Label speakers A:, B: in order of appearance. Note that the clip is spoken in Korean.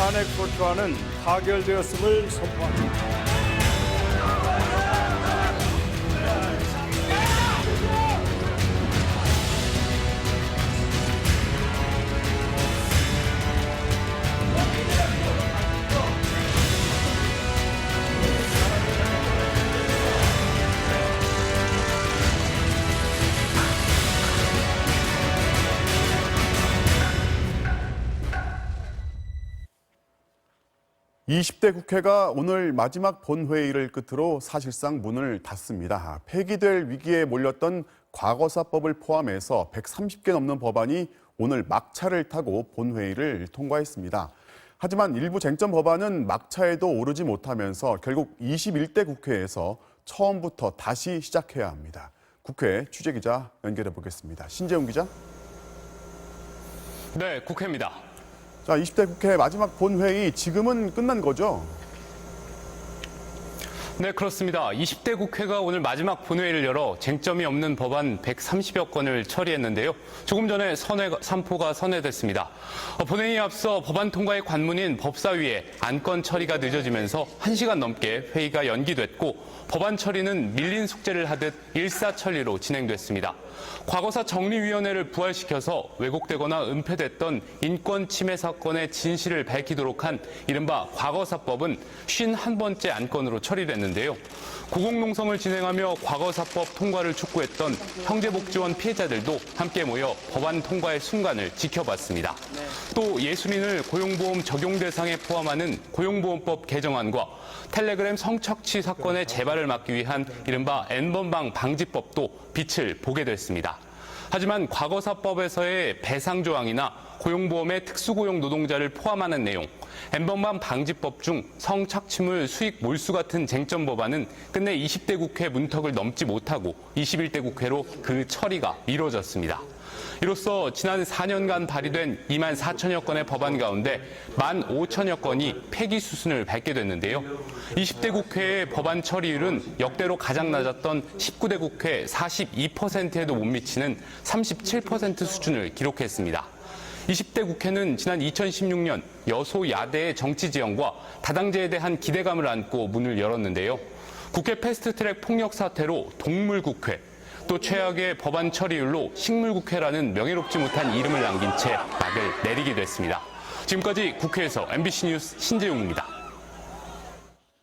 A: 탄핵 소추안은 타결되었음을 선포합니다.
B: 20대 국회가 오늘 마지막 본회의를 끝으로 사실상 문을 닫습니다. 폐기될 위기에 몰렸던 과거사법을 포함해서 130개 넘는 법안이 오늘 막차를 타고 본회의를 통과했습니다. 하지만 일부 쟁점 법안은 막차에도 오르지 못하면서 결국 21대 국회에서 처음부터 다시 시작해야 합니다. 국회 취재기자 연결해 보겠습니다. 신재훈 기자.
C: 네, 국회입니다.
B: 자, 20대 국회 마지막 본회의 지금은 끝난 거죠?
C: 네, 그렇습니다. 20대 국회가 오늘 마지막 본회의를 열어 쟁점이 없는 법안 130여 건을 처리했는데요. 조금 전에 선포가 선회됐습니다. 본회의에 앞서 법안 통과의 관문인 법사위에 안건 처리가 늦어지면서 1시간 넘게 회의가 연기됐고 법안 처리는 밀린 숙제를 하듯 일사천리로 진행됐습니다. 과거사 정리위원회를 부활시켜서 왜곡되거나 은폐됐던 인권 침해 사건의 진실을 밝히도록 한 이른바 과거사법은 51번째 안건으로 처리됐는데요. 고공농성을 진행하며 과거사법 통과를 촉구했던 형제복지원 피해자들도 함께 모여 법안 통과의 순간을 지켜봤습니다. 또 예술인을 고용보험 적용 대상에 포함하는 고용보험법 개정안과 텔레그램 성착취 사건의 재발을 막기 위한 이른바 N번방 방지법도 빛을 보게 됐습니다. 하지만 과거사법에서의 배상 조항이나 고용보험의 특수고용 노동자를 포함하는 내용, N번방 방지법 중 성착취물 수익 몰수 같은 쟁점 법안은 끝내 20대 국회 문턱을 넘지 못하고 21대 국회로 그 처리가 미뤄졌습니다. 이로써 지난 4년간 발의된 2만 4천여 건의 법안 가운데 1만 5천여 건이 폐기 수순을 밟게 됐는데요. 20대 국회의 법안 처리율은 역대로 가장 낮았던 19대 국회 42%에도 못 미치는 37% 수준을 기록했습니다. 20대 국회는 지난 2016년 여소야대의 정치 지형과 다당제에 대한 기대감을 안고 문을 열었는데요. 국회 패스트트랙 폭력 사태로 동물국회, 또 최악의 법안 처리율로 식물국회라는 명예롭지 못한 이름을 남긴 채 막을 내리게 됐습니다. 지금까지 국회에서 MBC 뉴스 신재용입니다.